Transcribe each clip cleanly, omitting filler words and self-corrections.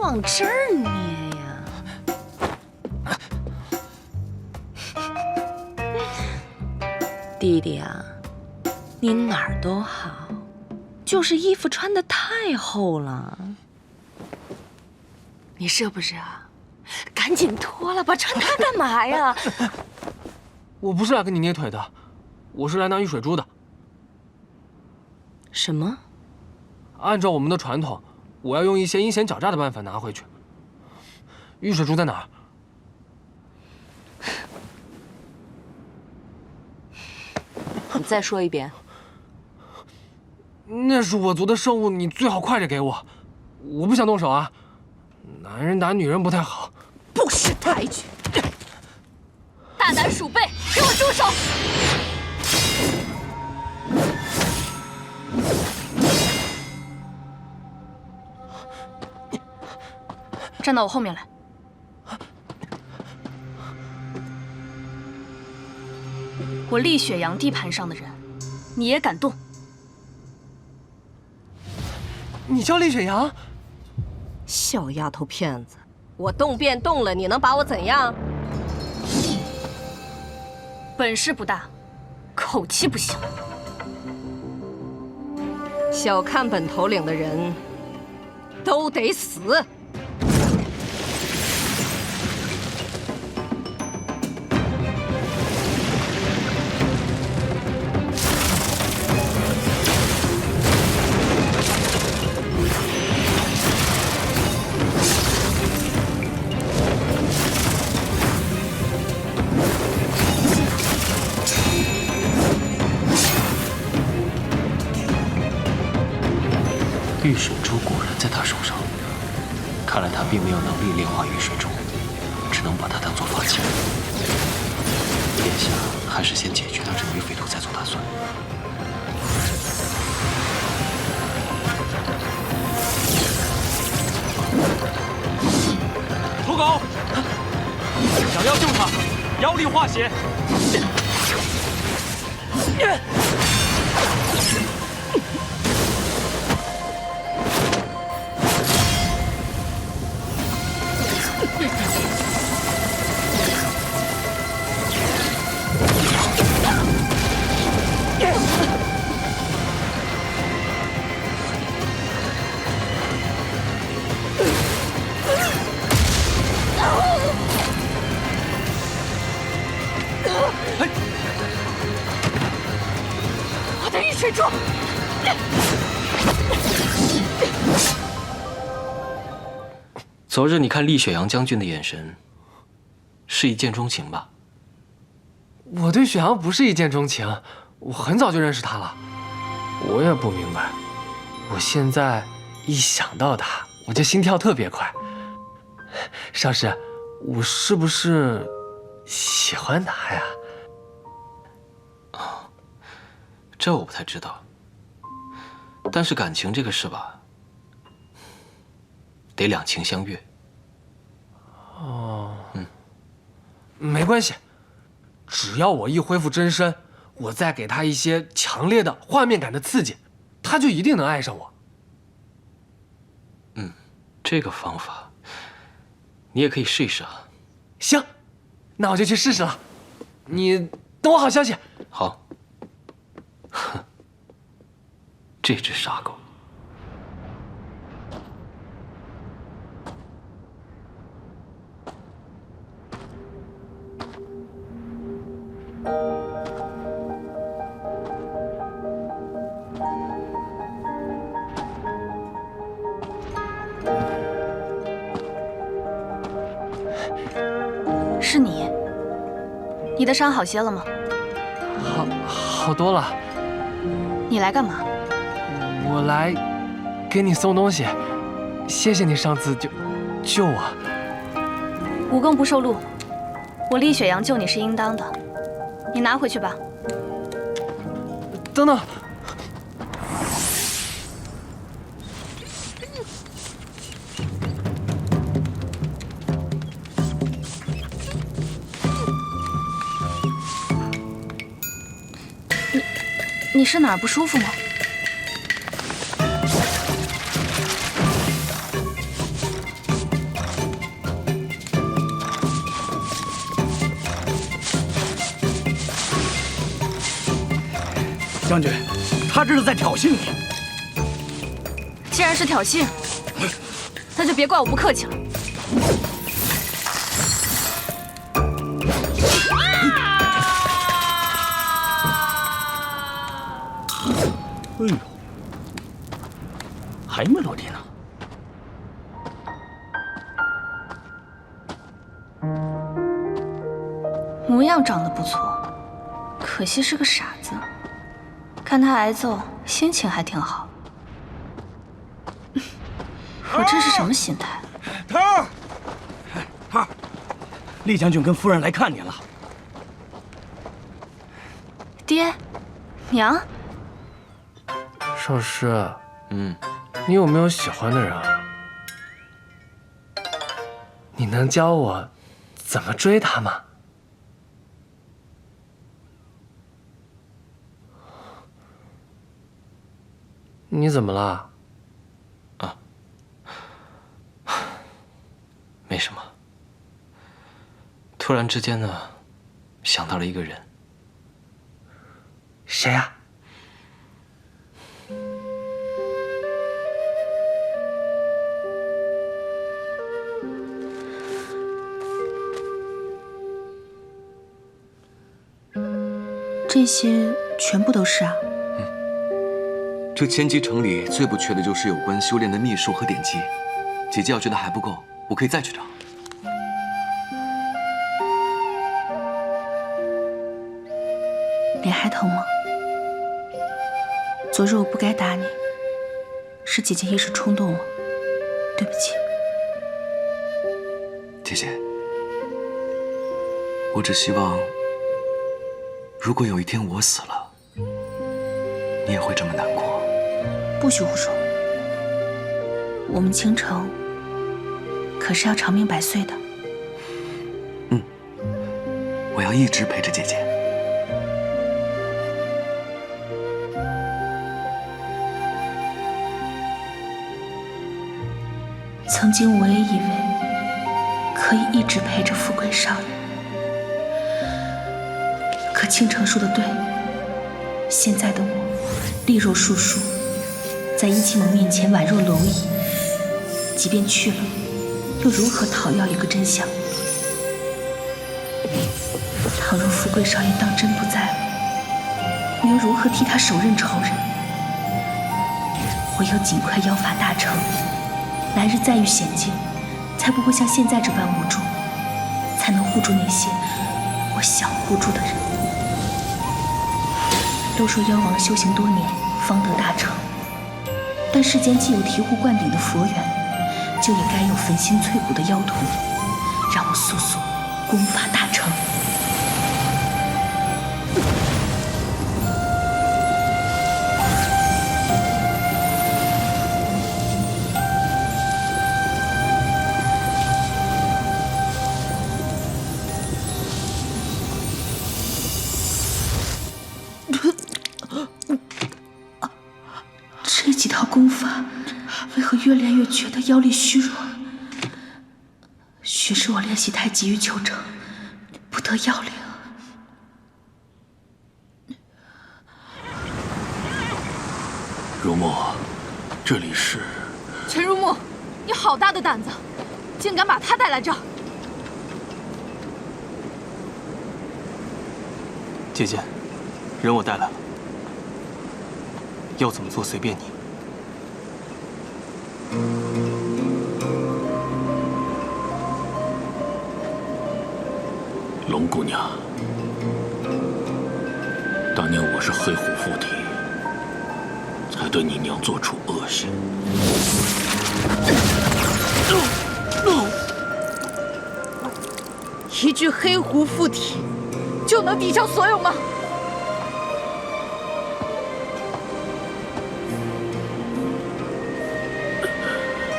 往这儿捏呀？弟弟啊，你哪儿都好，就是衣服穿得太厚了。你热不热？赶紧脱了吧，穿它干嘛呀？我不是来跟你捏腿的，我是来拿玉水珠的。什么？按照我们的传统，我要用一些阴险狡诈的办法拿回去。玉水珠在哪儿？你再说一遍。那是我族的圣物，你最好快点给我，我不想动手啊。男人打女人不太好。不识抬举，大胆鼠辈，给我住手！站到我后面来。我厉雪阳地盘上的人，你也敢动？你叫厉雪阳？小丫头片子，我动便动了，你能把我怎样？本事不大，口气不行。小看本头领的人，都得死。玉水珠果然在他手上，看来他并没有能力炼化玉水珠，只能把它当做法器。殿下还是先解决掉这枚匪徒再做打算。土狗，想要救他，妖力化血。我的玉水珠！昨日你看厉雪阳将军的眼神，是一见钟情吧？我对雪阳不是一见钟情，我很早就认识他了。我也不明白，我现在一想到他，我就心跳特别快。少师，我是不是喜欢他呀？这我不太知道，但是感情这个事吧，得两情相悦。哦，没关系，只要我一恢复真身，我再给他一些强烈的画面感的刺激，他就一定能爱上我。这个方法，你也可以试一试啊。行，那我就去试试了。你等我好消息。好。哼，这只傻狗。是你？你的伤好些了吗？好多了。你来干嘛？我来给你送东西，谢谢你上次救我。无功不受禄，我厉雪阳救你是应当的，你拿回去吧。等等，你是哪儿不舒服吗？将军，他这是在挑衅你。既然是挑衅，那就别怪我不客气了。哎呦，还没落地呢。模样长得不错，可惜是个傻子。看他挨揍，心情还挺好。我这是什么心态？头儿，头儿，厉将军跟夫人来看您了。爹，娘，少师，你有没有喜欢的人啊？你能教我怎么追她吗？你怎么了？没什么。突然之间呢，想到了一个人。谁呀？这些全部都是啊。这千机城里最不缺的就是有关修炼的秘术和典籍。姐姐要觉得还不够，我可以再去找。脸还疼吗？昨日我不该打你，是姐姐一时冲动了，对不起。姐姐，我只希望，如果有一天我死了，你也会这么难过。不许胡说！我们倾城可是要长命百岁的。我要一直陪着姐姐。曾经我也以为可以一直陪着富贵少爷，可倾城说的对，现在的我力弱树树，在殷启蒙面前宛若蝼蚁，即便去了，又如何讨要一个真相？倘若富贵少爷当真不在了，我又如何替他手刃仇人？唯有尽快妖法大成，来日再遇险境，才不会像现在这般无助，才能护住那些我想护住的人。都说妖王修行多年方得大成，但世间既有醍醐灌顶的佛缘，就也该有焚心淬骨的妖徒，让我速速功法大成。这几套功法为何越练越觉得腰力虚弱？许是我练习太急于求成，不得要领。如墨，这里是……陈如墨，你好大的胆子，竟敢把他带来这儿！姐姐，人我带来了，要怎么做随便你。龙姑娘，当年我是黑虎附体，才对你娘做出恶行。一具黑狐附体，就能抵消所有吗？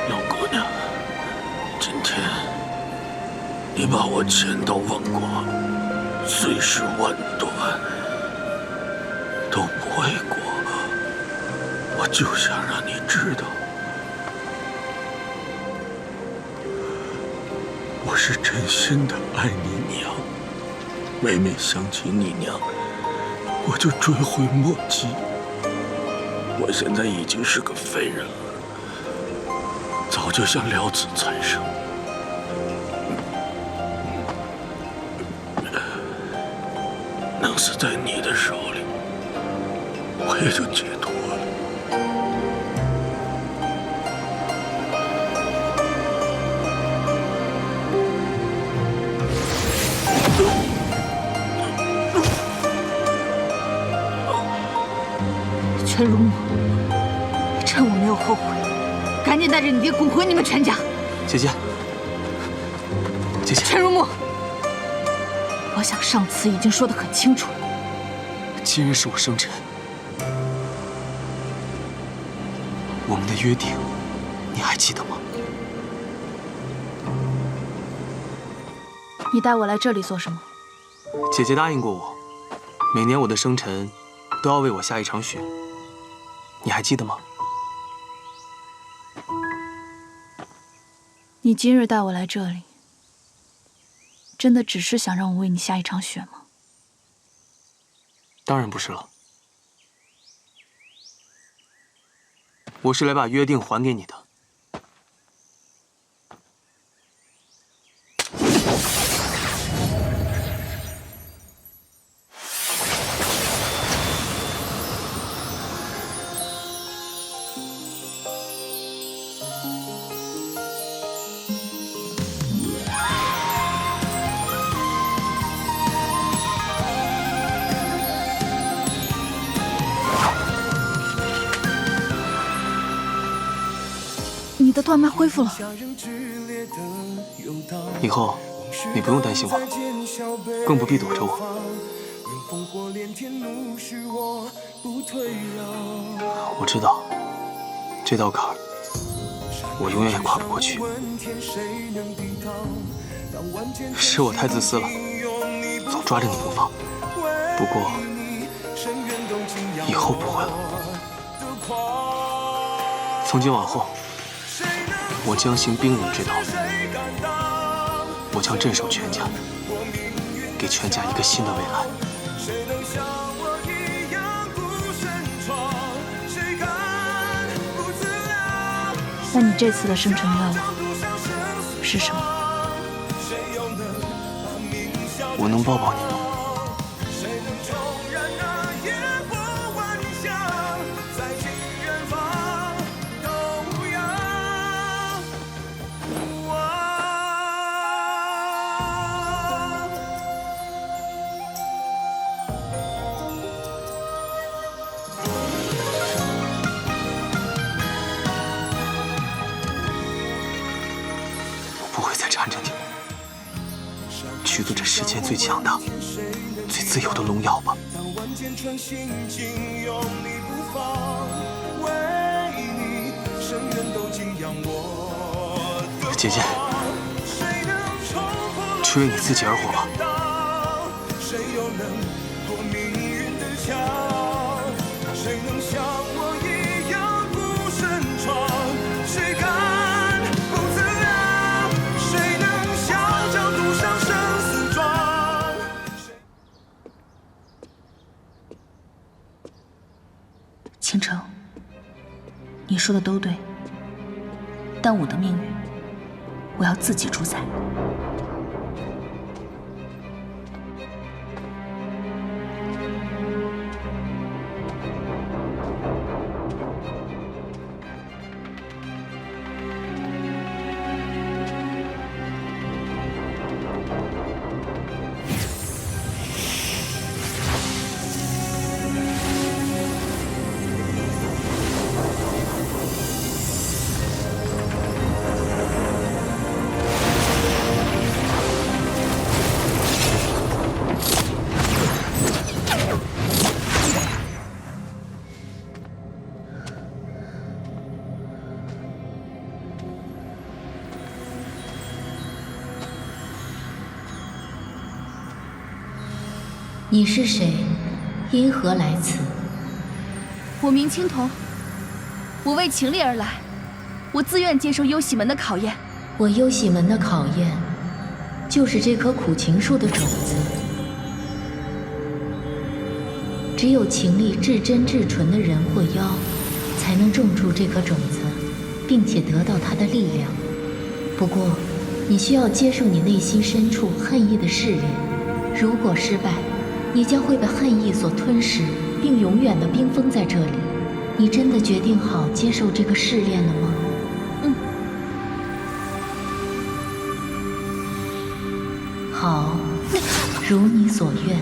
龙姑娘，今天你把我千刀万剐，碎尸万段，都不为过。我就想让你知道，我是真心的爱你娘。每每想起你娘，我就追悔莫及。我现在已经是个废人了，早就想了此残生。能死在你的手里，我也就解脱了。全如墨，趁我没有后悔，赶紧带着你爹滚回你们全家！姐姐，姐姐，全如墨，我想上次已经说得很清楚了。今日是我生辰，我们的约定，你还记得吗？你带我来这里做什么？姐姐答应过我，每年我的生辰都要为我下一场雪，你还记得吗？你今日带我来这里，真的只是想让我为你下一场雪吗？当然不是了，我是来把约定还给你的。你的断脉恢复了，以后你不用担心我了，更不必躲着我。我知道这道坎儿，我永远也跨不过去。是我太自私了，总抓着你不放。不过以后不会了，从今往后，我将行兵戎之道，我将镇守全家，给全家一个新的未来。那你这次的生辰愿望是什么？我能抱抱你吗？不会再缠着你，取得这世间最强大、最自由的龙药吧。姐姐，去为你自己而活吧。倾城，你说的都对，但我的命运，我要自己主宰。你是谁？因何来此？我名青铜，我为秦丽而来，我自愿接受幽喜门的考验。我幽喜门的考验，就是这棵苦情树的种子。只有情力至真至纯的人或妖，才能种出这颗种子，并且得到它的力量。不过，你需要接受你内心深处恨意的试炼。如果失败，你将会被恨意所吞噬，并永远地冰封在这里。你真的决定好接受这个试炼了吗？好，如你所愿。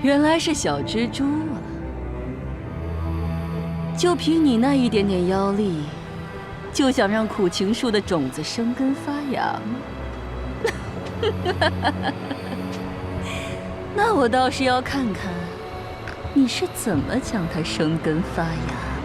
原来是小蜘蛛啊！就凭你那一点点妖力，就想让苦情树的种子生根发芽吗？那我倒是要看看，你是怎么将它生根发芽。